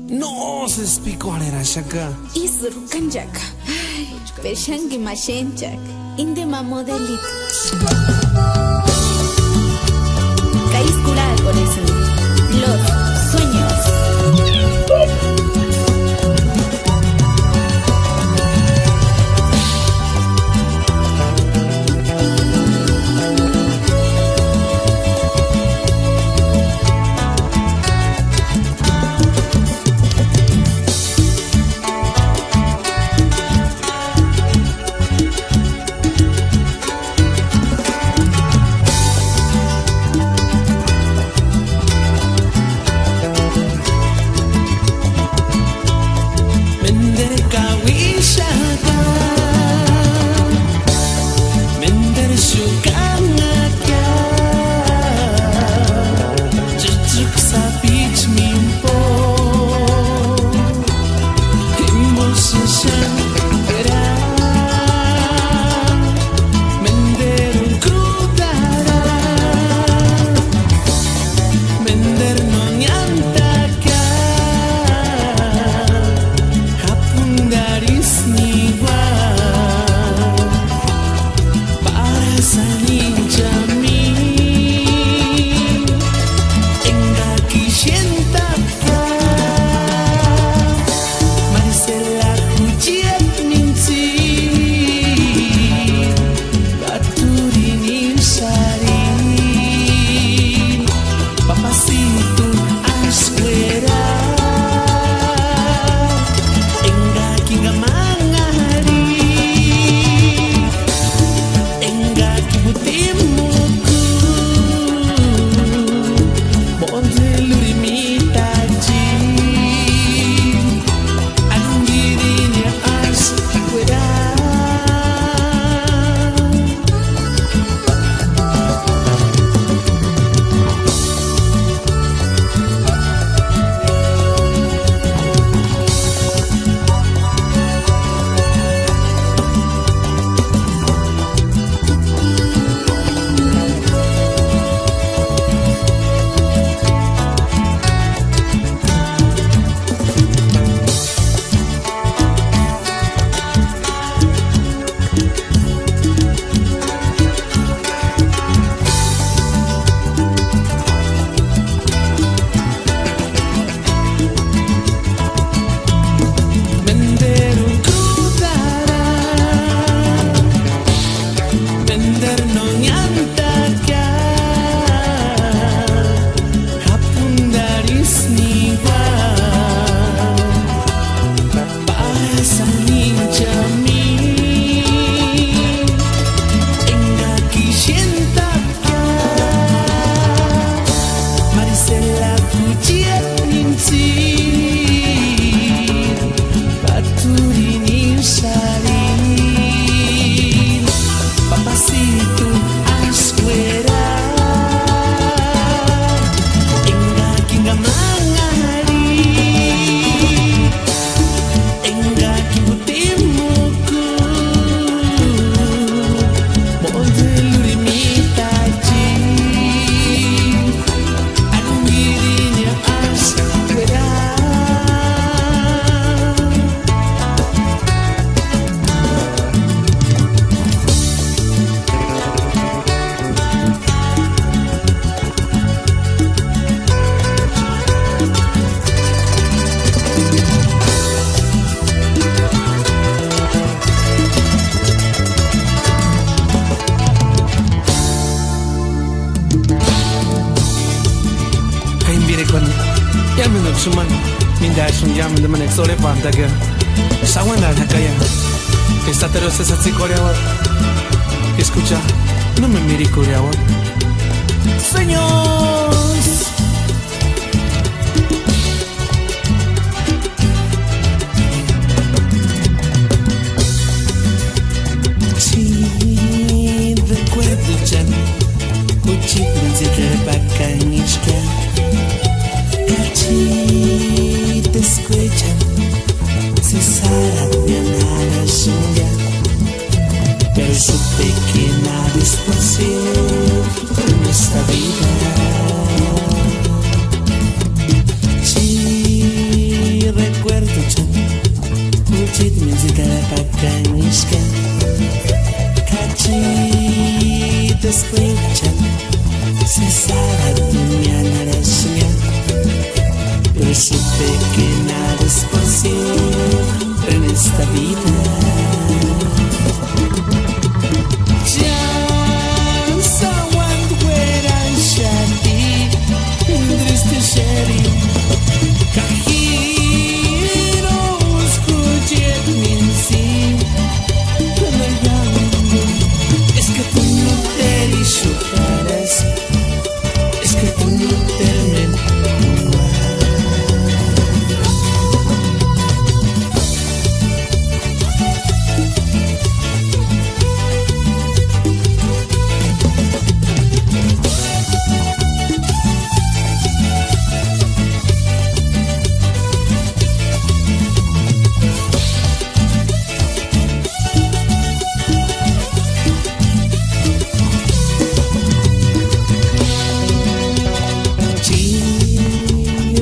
No se explicó a shaka. Isru kanjaka. Ay, pershangi mashenchak. Indema modelito. Caíscula con eso. Los sueños. Suman minda sunjam de manek sole panta que sawanda hakaya esta tero se satsi koreawa escucha no me miri koreawa sueños si recuerdo ya uchi prince bakanishka te escuchan si sabe nada suya pero supe que nada es posible en esta vida. Sí, supe que nada es por siempre en esta vida.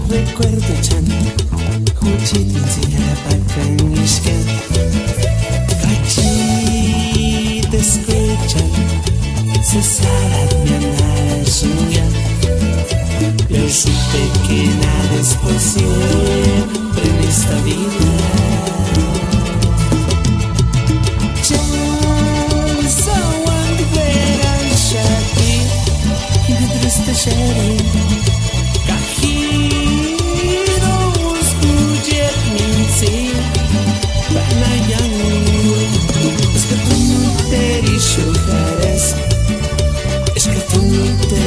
Recuerdo chan, huchitin sinapakan iskan, kachi deskuchan, sesarat nanasuyan. Yo supe que nada es por siempre en esta vida. Chan sawan veran shaki, hidriste shari. Es que tú no te disfrutarás, es que tú no te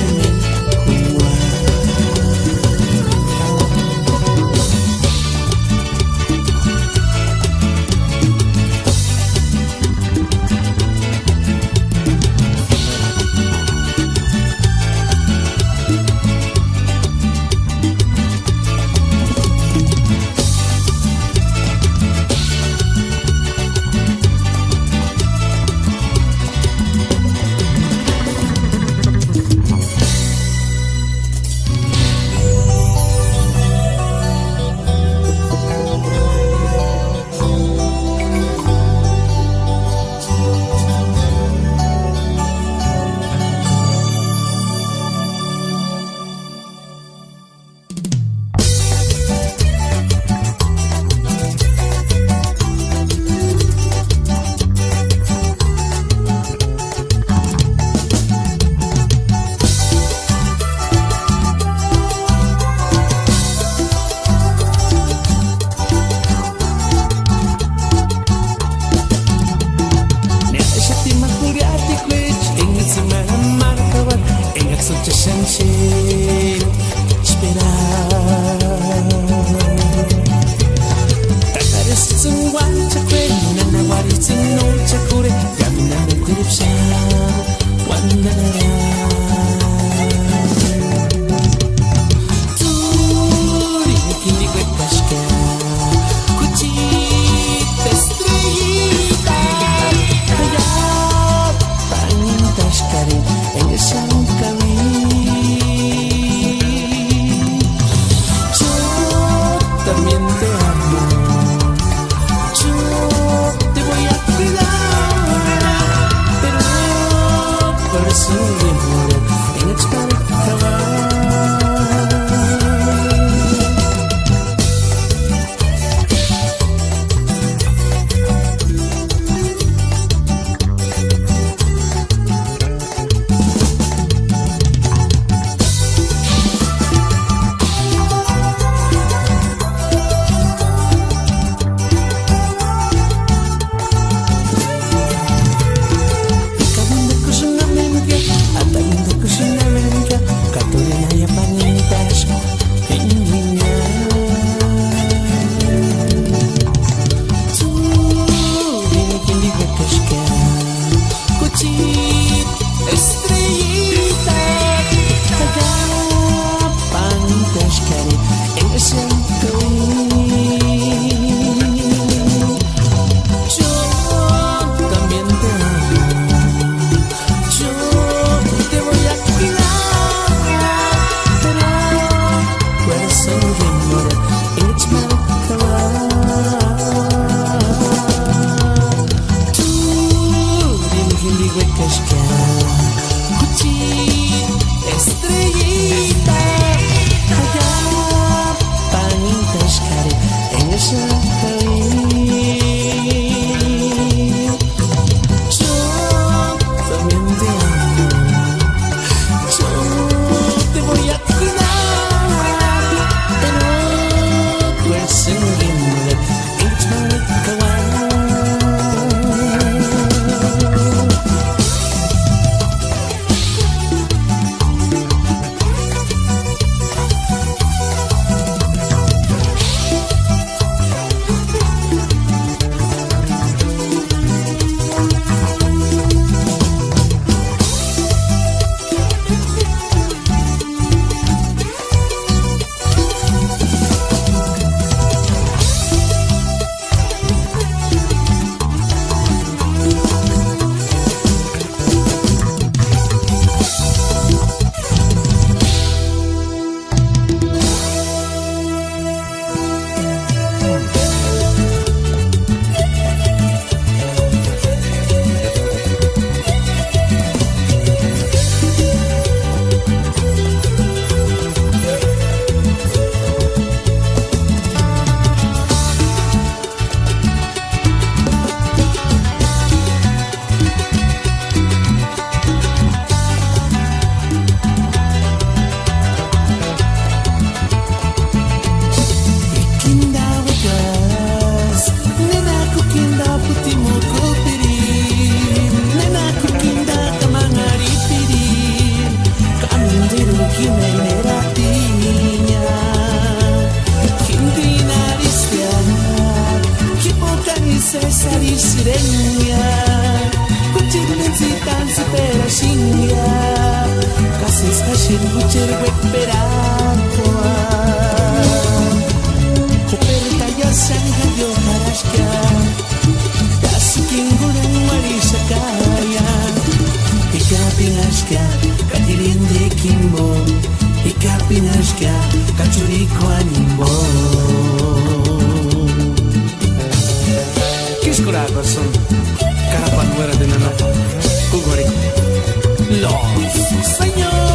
corazón, carapanuera de nanapo, Ugorico. Los sueños.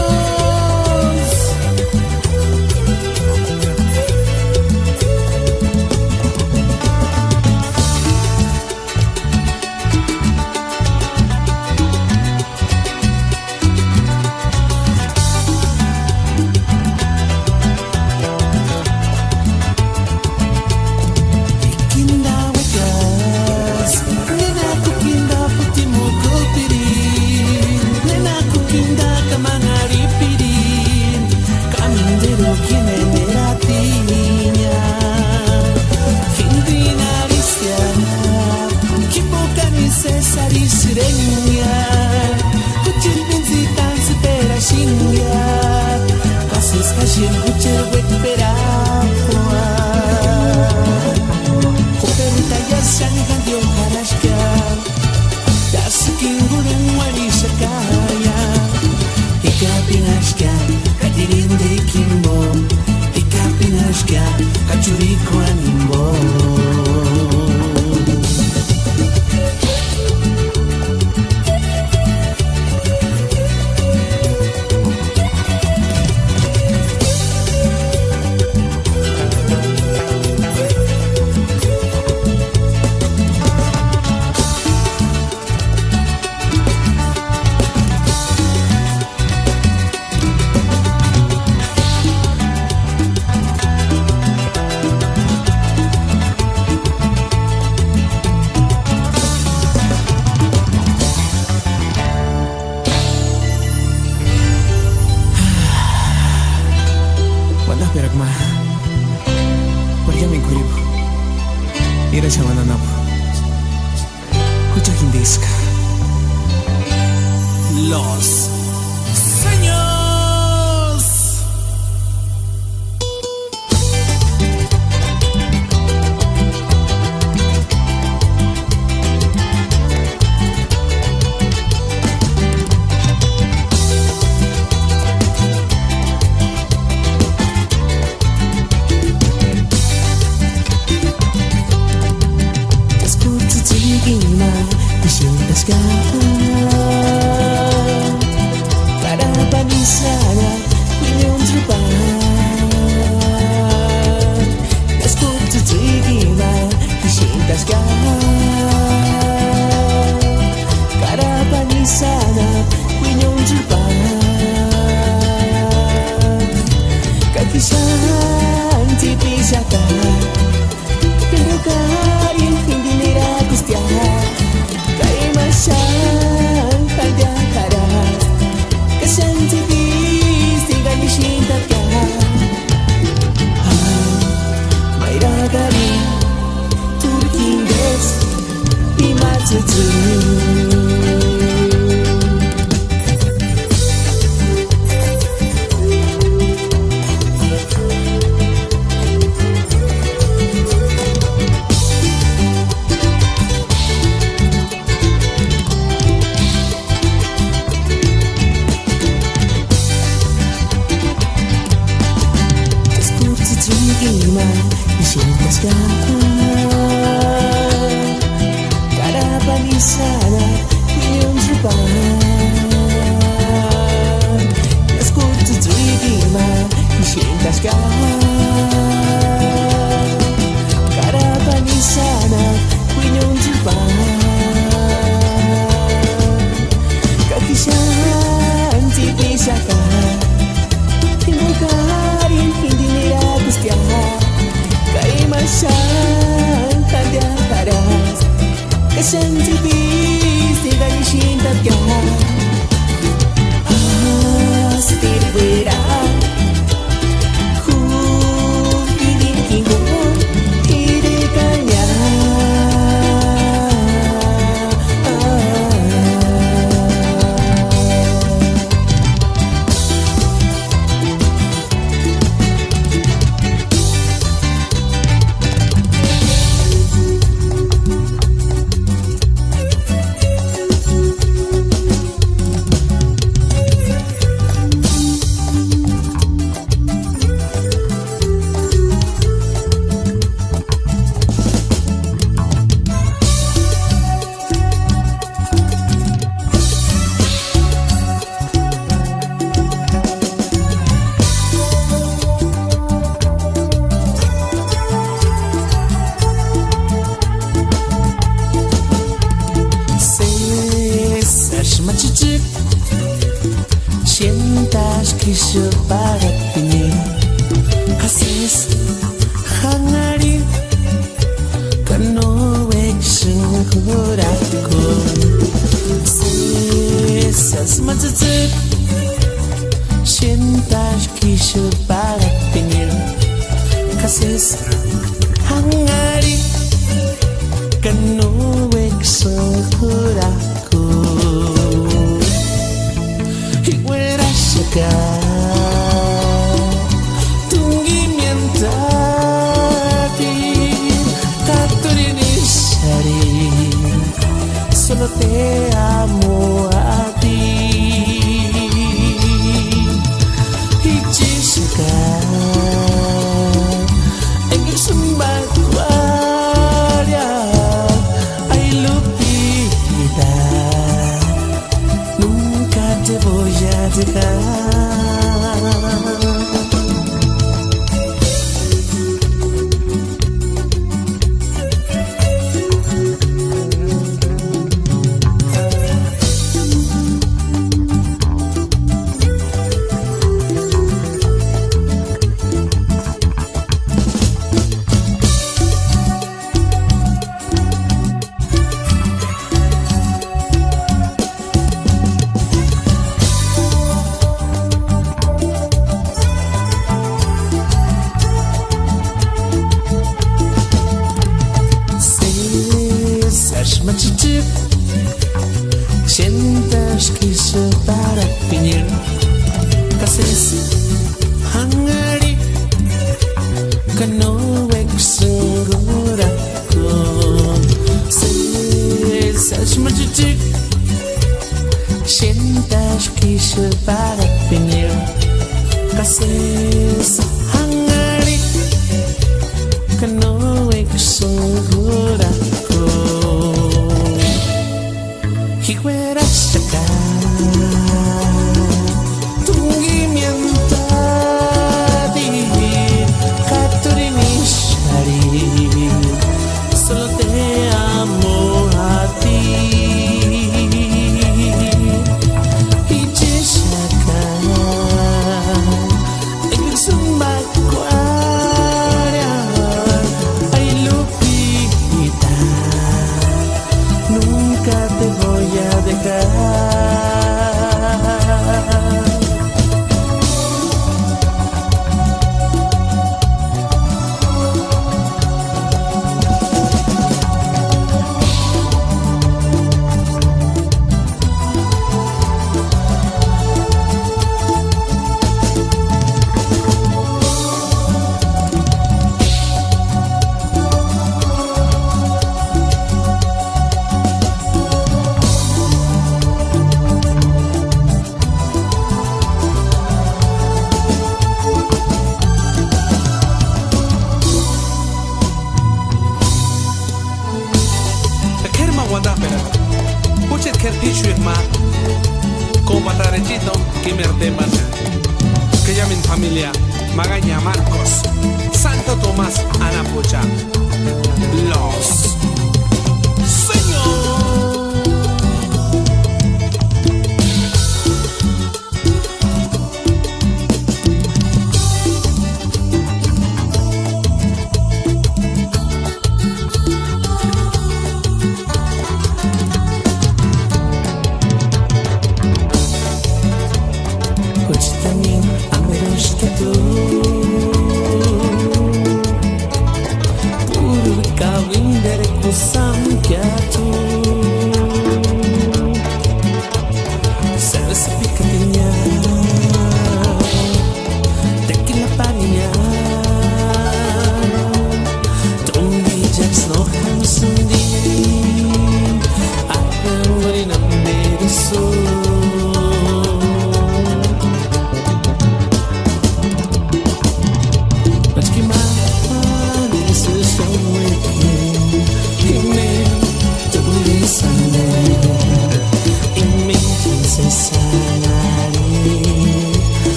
Los sueños. corazón. Sesas matzutzuk sientas que yo para pinir kasis hangari kanu eksoguraku higuera shaka tunggi mientati katurini shari solo te amo a ti y Jessica en el Sumbacuaria ay Lupita nunca te voy a dejar. Sientas que se para pinir kasis hangari kano eksenguraku sesas majujuk sientas que se para pinir kasis hangari kano eksenguraku higuera shaka tunggi mientati katurini shari solo te amo a ti y Jessica en el Sumbacuaria ay Lupita nunca te voy a dejar. Puchet kertichuik ma combatarechito que me arteman que llamen familia Magaña Marcos Santo Tomás Ana Pucha los señor.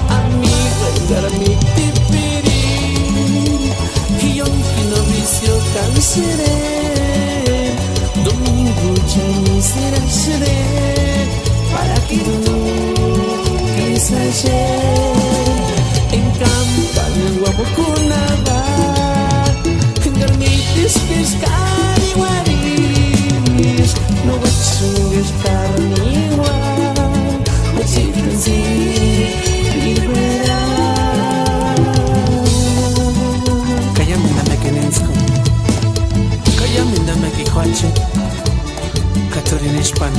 Amigo, ayer en campana guamukunaba garmitis piskari waris no wachungas karniwa wachitanzi libera kaya mindame kenensko kaya mindame kihuache Katorina Hispan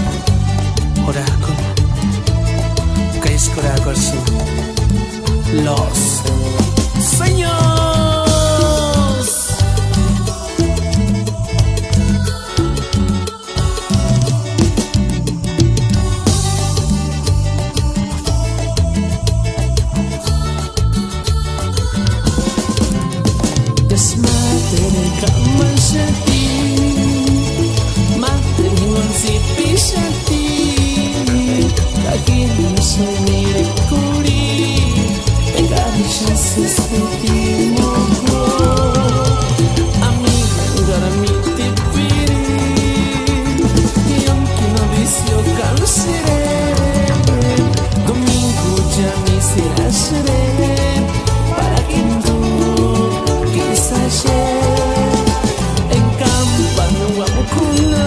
Oraco Caiscora Corso Los Sueños Desmadre kaman seti Pisati kaki sumire kuri pegadi chances sentimos amiga mi te piri yang kino vicio cansere domingo ya me será seré para que tú quizás en campana guamucuna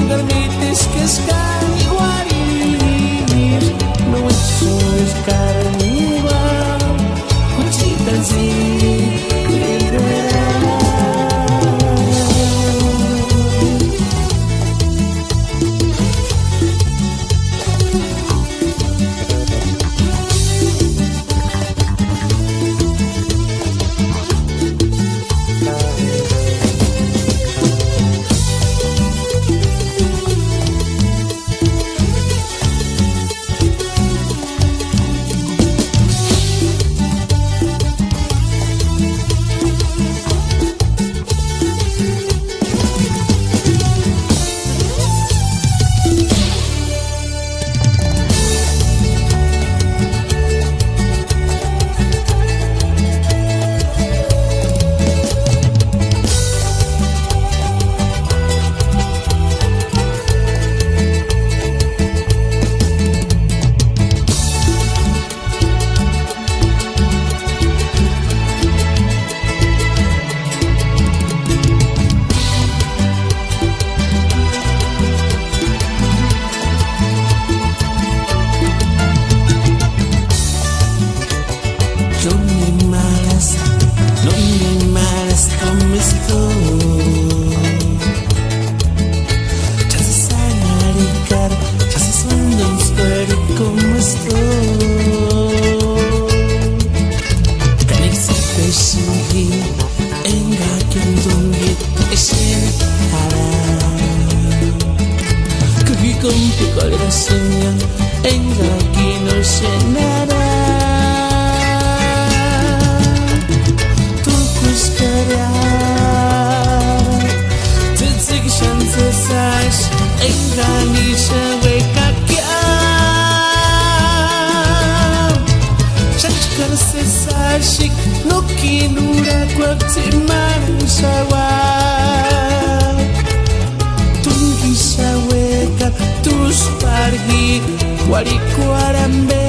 Garmitis que escani guarir No es carniva Cuchitas y libera No me malas como estoy Ya se sanaricar, ya se suena un story como estoy Kanexite shingi, enga kendungi, eshen hara Kugi kumpi kolera sunya, enga kino shenara Enganisha wekakia Shachkar se sashik no kinura kwakti manshawa Tungisha weka tus pargi warikwarambe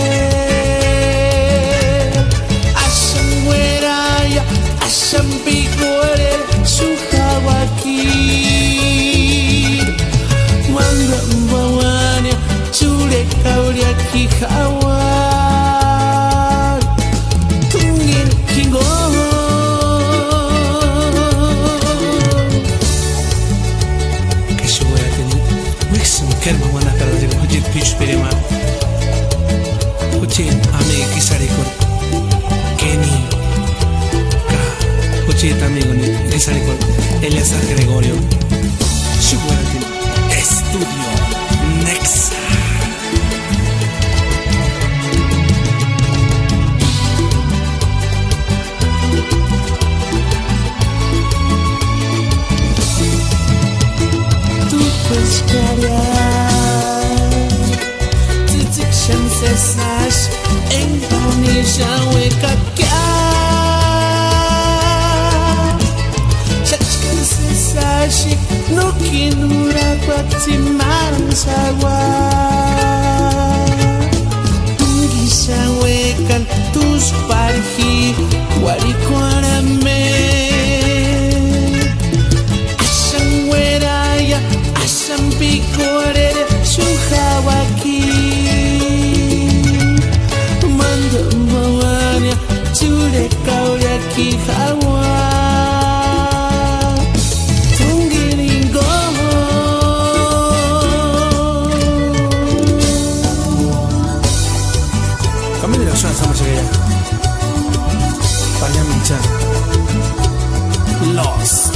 Asham weraya asham bigore shuhawaki Mambawanya chule kauria kihawa Tungin kingo Kashuwa tani Wixim kerma wana karadil hujit pish perema Hujit ame kisarikor Kenny Ka Hujit amigo ni kisarikor Eleazar Gregorio Shuwa tani Estudio Nexa Tu puedes callar Titik shamse sash Enganisha weka kya Shachkan se sashi No kinura kwakti marang sawa Fammi la sua sama segaya. Parliamo in chat. Los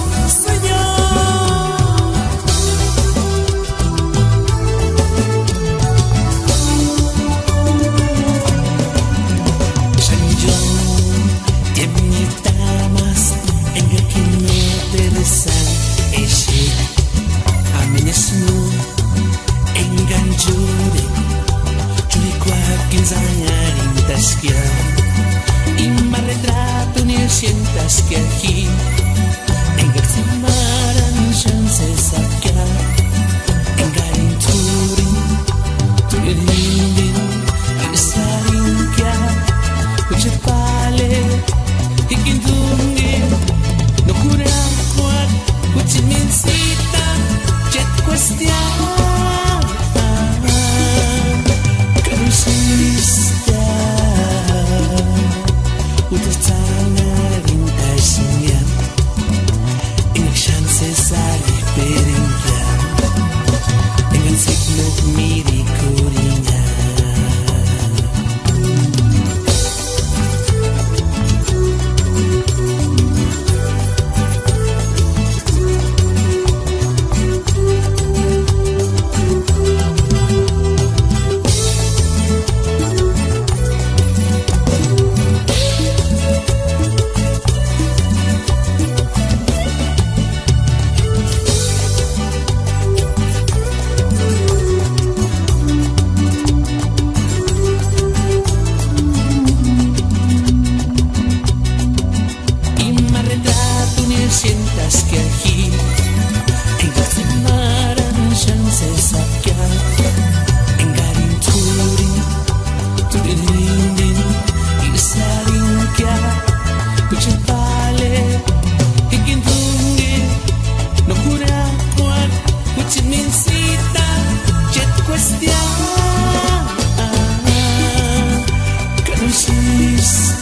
sientas que aquí en Gatsamaran chance sakya en Garinturi Tuirindin Isarinkia Uchepale Ikindungi No kurakwat Uchiminsita Jet question Karusilista Utastana Sari perinja dengan signet miri kurinya sientas que aquí en Gatsamaran chance sakya en Garinturi Tuirindin Isarinkia Uchepale Ikindungi No kurakwat Uchiminsita Jet question Kanusilista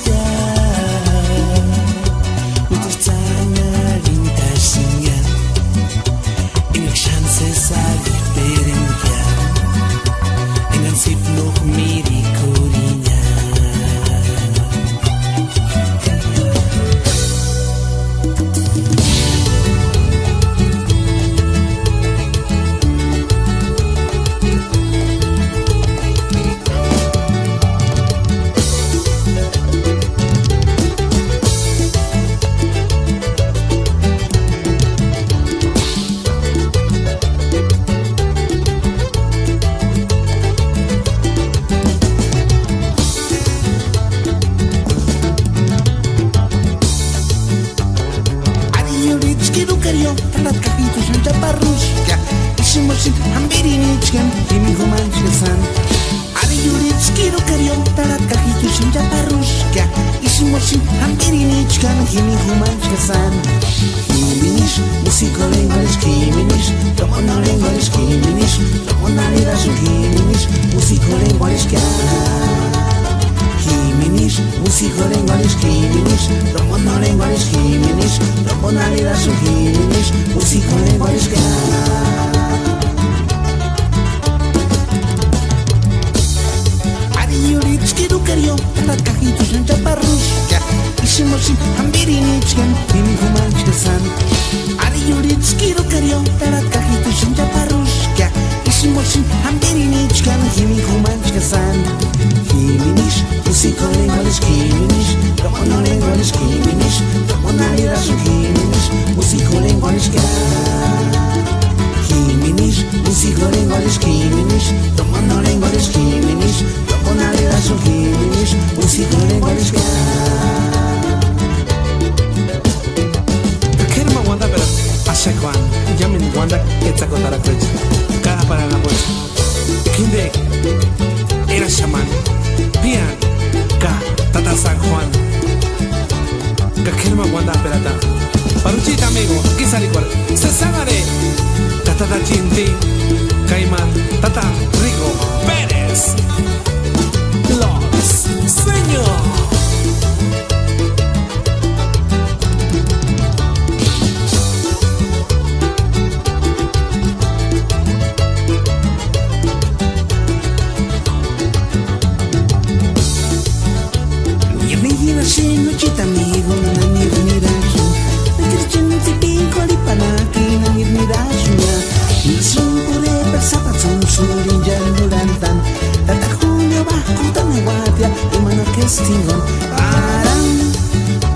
estingón paran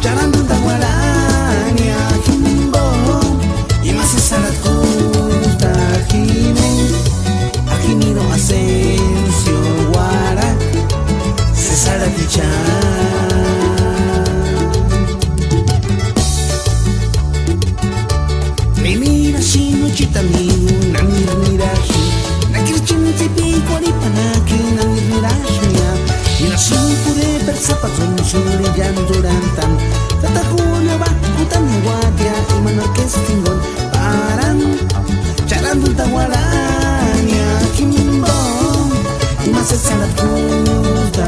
charandunta guarania jimbo y más esa la tuta jimen ajimido Asensio guara César Atichá mira shino chitamigu namir mirashi nakir chinti pikori panaki namir mirashmia ina simpure persapatun shuri jandurantan tata julio ba utan guatia imano kestingon paran charandunta guarania kimbo ima se salat kuta